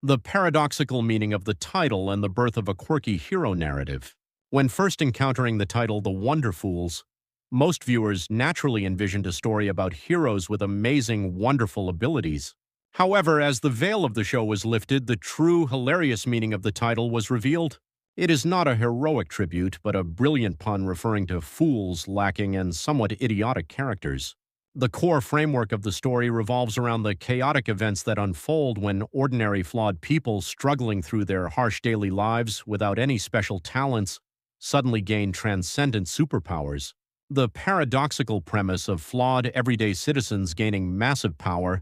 The paradoxical meaning of the title and the birth of a quirky hero narrative. When first encountering the title The Wonderfools, most viewers naturally envisioned a story about heroes with amazing, wonderful abilities. However, as the veil of the show was lifted, the true, hilarious meaning of the title was revealed. It is not a heroic tribute, but a brilliant pun referring to fools lacking and somewhat idiotic characters. The core framework of the story revolves around the chaotic events that unfold when ordinary flawed people struggling through their harsh daily lives without any special talents suddenly gain transcendent superpowers. The paradoxical premise of flawed everyday citizens gaining massive power,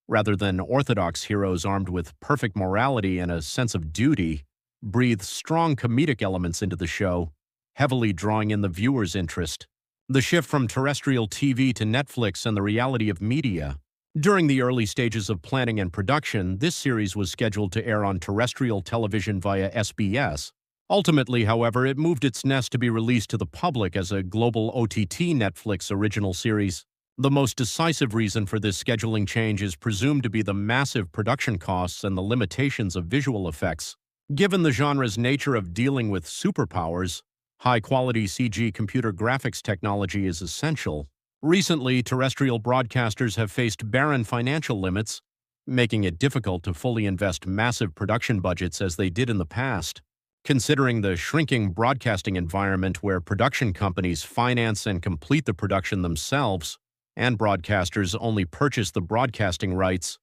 rather than orthodox heroes armed with perfect morality and a sense of duty, breathes strong comedic elements into the show, heavily drawing in the viewer's interest. The shift from terrestrial TV to Netflix and the reality of media. During the early stages of planning and production, this series was scheduled to air on terrestrial television via SBS. Ultimately, however, it moved its nest to be released to the public as a global OTT Netflix original series. The most decisive reason for this scheduling change is presumed to be the massive production costs and the limitations of visual effects. Given the genre's nature of dealing with superpowers, high-quality CG computer graphics technology is essential. Recently, terrestrial broadcasters have faced barren financial limits, making it difficult to fully invest massive production budgets as they did in the past. Considering the shrinking broadcasting environment where production companies finance and complete the production themselves, and broadcasters only purchase the broadcasting rights,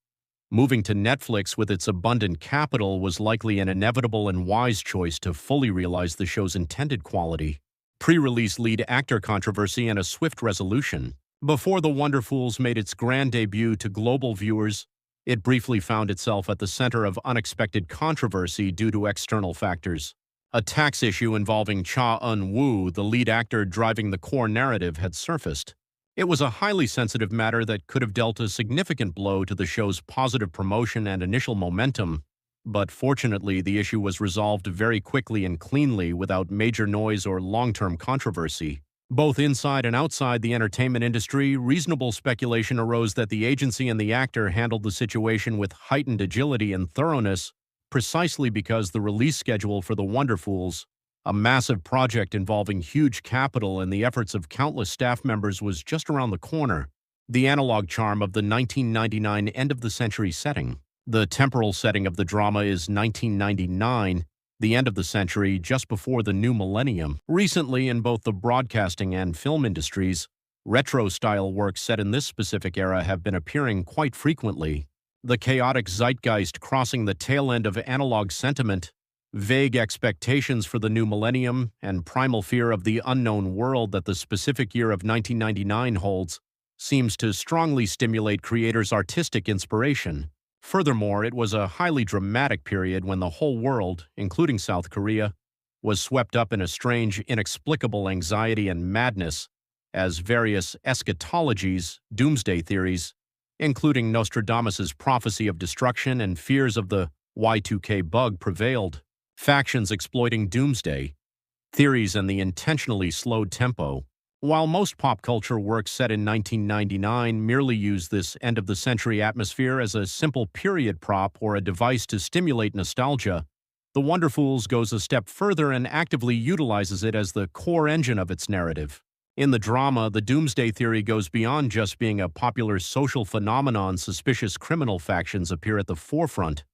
moving to Netflix with its abundant capital was likely an inevitable and wise choice to fully realize the show's intended quality. Pre-release lead actor controversy and a swift resolution. Before The Wonderfools made its grand debut to global viewers, it briefly found itself at the center of unexpected controversy due to external factors. A tax issue involving Cha Eun-woo, the lead actor driving the core narrative, had surfaced. It was a highly sensitive matter that could have dealt a significant blow to the show's positive promotion and initial momentum, but fortunately the issue was resolved very quickly and cleanly without major noise or long-term controversy. Both inside and outside the entertainment industry, reasonable speculation arose that the agency and the actor handled the situation with heightened agility and thoroughness precisely because the release schedule for The Wonderfools, a massive project involving huge capital and the efforts of countless staff members, was just around the corner. The analog charm of the 1999 end-of-the-century setting. The temporal setting of the drama is 1999, the end of the century, just before the new millennium. Recently, in both the broadcasting and film industries, retro-style works set in this specific era have been appearing quite frequently. The chaotic zeitgeist crossing the tail end of analog sentiment, vague expectations for the new millennium, and primal fear of the unknown world that the specific year of 1999 holds seems to strongly stimulate creators' artistic inspiration. Furthermore, it was a highly dramatic period when the whole world, including South Korea, was swept up in a strange, inexplicable anxiety and madness as various eschatologies, doomsday theories, including Nostradamus's prophecy of destruction and fears of the Y2K bug, prevailed. Factions exploiting doomsday theories and the intentionally slowed tempo. While most pop culture works set in 1999 merely use this end-of-the-century atmosphere as a simple period prop or a device to stimulate nostalgia, The Wonderfools goes a step further and actively utilizes it as the core engine of its narrative. In the drama, the doomsday theory goes beyond just being a popular social phenomenon. Suspicious criminal factions appear at the forefront,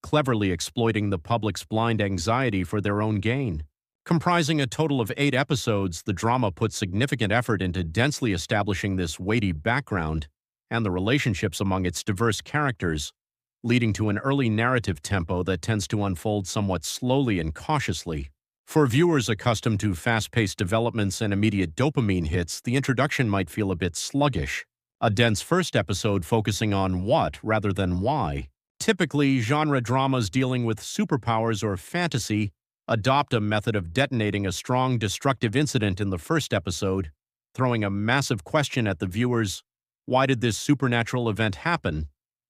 cleverly exploiting the public's blind anxiety for their own gain. Comprising a total of 8 episodes, the drama puts significant effort into densely establishing this weighty background and the relationships among its diverse characters, leading to an early narrative tempo that tends to unfold somewhat slowly and cautiously. For viewers accustomed to fast-paced developments and immediate dopamine hits, the introduction might feel a bit sluggish. A dense first episode focusing on what rather than why. Typically, genre dramas dealing with superpowers or fantasy adopt a method of detonating a strong, destructive incident in the first episode, throwing a massive question at the viewers, why did this supernatural event happen,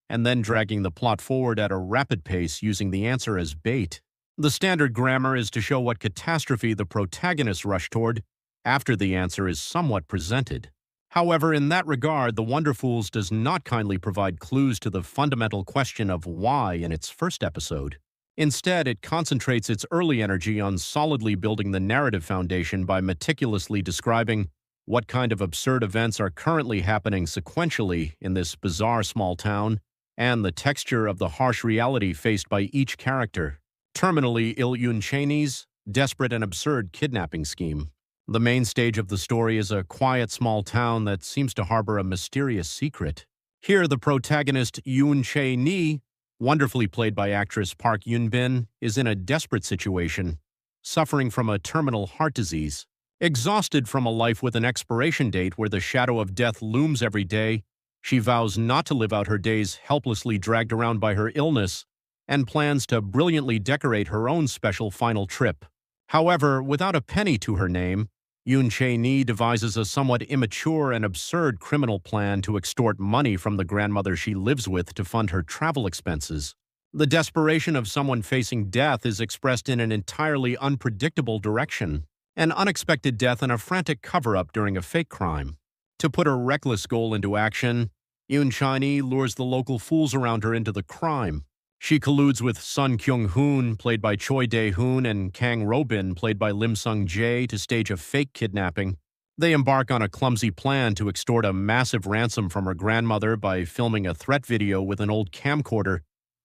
and then dragging the plot forward at a rapid pace using the answer as bait. The standard grammar is to show what catastrophe the protagonists rush toward after the answer is somewhat presented. However, in that regard, The Wonderfools does not kindly provide clues to the fundamental question of why in its first episode. Instead, it concentrates its early energy on solidly building the narrative foundation by meticulously describing what kind of absurd events are currently happening sequentially in this bizarre small town, and the texture of the harsh reality faced by each character. Terminally ill Yoon Chaney's desperate and absurd kidnapping scheme. The main stage of the story is a quiet small town that seems to harbor a mysterious secret. Here, the protagonist Yoon Chae-ni, wonderfully played by actress Park Yoon-bin, is in a desperate situation, suffering from a terminal heart disease. Exhausted from a life with an expiration date where the shadow of death looms every day, she vows not to live out her days helplessly dragged around by her illness and plans to brilliantly decorate her own special final trip. However, without a penny to her name, Yoon Chae-ni devises a somewhat immature and absurd criminal plan to extort money from the grandmother she lives with to fund her travel expenses. The desperation of someone facing death is expressed in an entirely unpredictable direction, an unexpected death and a frantic cover-up during a fake crime. To put her reckless goal into action, Yoon Chae-ni lures the local fools around her into the crime. She colludes with Sun Kyung-hoon, played by Choi Dae-hoon, and Kang Ro-bin, played by Lim Sung-jae, to stage a fake kidnapping. They embark on a clumsy plan to extort a massive ransom from her grandmother by filming a threat video with an old camcorder,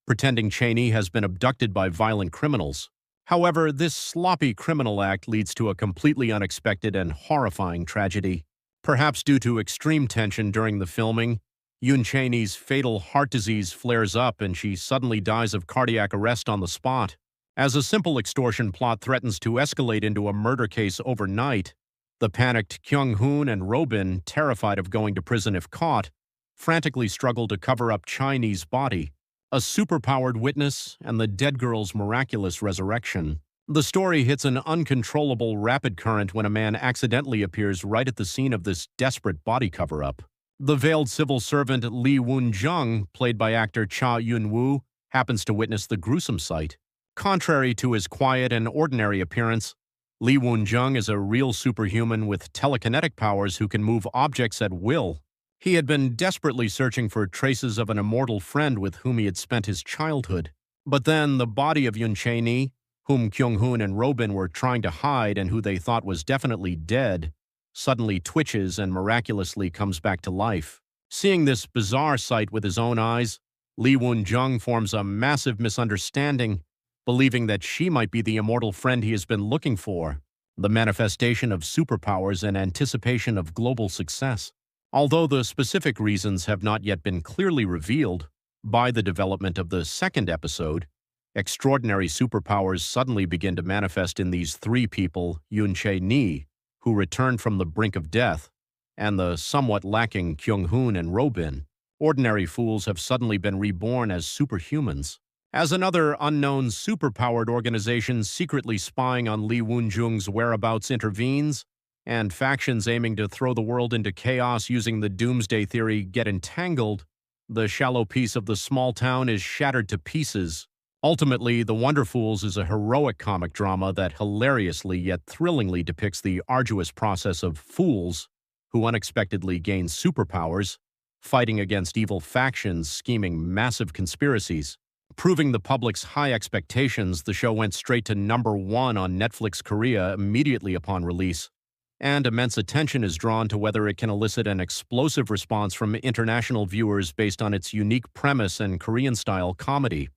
pretending Chaney has been abducted by violent criminals. However, this sloppy criminal act leads to a completely unexpected and horrifying tragedy. Perhaps due to extreme tension during the filming, Yoon Chae-ni's fatal heart disease flares up and she suddenly dies of cardiac arrest on the spot. As a simple extortion plot threatens to escalate into a murder case overnight, the panicked Kyung-hoon and Ro-bin, terrified of going to prison if caught, frantically struggle to cover up Chinese body, a superpowered witness, and the dead girl's miraculous resurrection. The story hits an uncontrollable rapid current when a man accidentally appears right at the scene of this desperate body cover-up. The veiled civil servant Lee Woon-jung, played by actor Cha Yun-woo, happens to witness the gruesome sight. Contrary to his quiet and ordinary appearance, Lee Woon-jung is a real superhuman with telekinetic powers who can move objects at will. He had been desperately searching for traces of an immortal friend with whom he had spent his childhood. But then the body of Yoon Chae-ni, whom Kyung-hoon and Ro-bin were trying to hide and who they thought was definitely dead, suddenly twitches and miraculously comes back to life. Seeing this bizarre sight with his own eyes, Lee Woon-jung forms a massive misunderstanding, believing that she might be the immortal friend he has been looking for, the manifestation of superpowers and anticipation of global success. Although the specific reasons have not yet been clearly revealed, by the development of the second episode, extraordinary superpowers suddenly begin to manifest in these three people, Yoon Chae-ni, who returned from the brink of death, and the somewhat lacking Kyung-hoon and Ro-bin. Ordinary fools have suddenly been reborn as superhumans. As another unknown superpowered organization secretly spying on Lee Woon-jung's whereabouts intervenes, and factions aiming to throw the world into chaos using the doomsday theory get entangled, the shallow peace of the small town is shattered to pieces. Ultimately, The Wonderfools is a heroic comic drama that hilariously yet thrillingly depicts the arduous process of fools who unexpectedly gain superpowers, fighting against evil factions, scheming massive conspiracies. Proving the public's high expectations, the show went straight to #1 on Netflix Korea immediately upon release, and immense attention is drawn to whether it can elicit an explosive response from international viewers based on its unique premise and Korean-style comedy.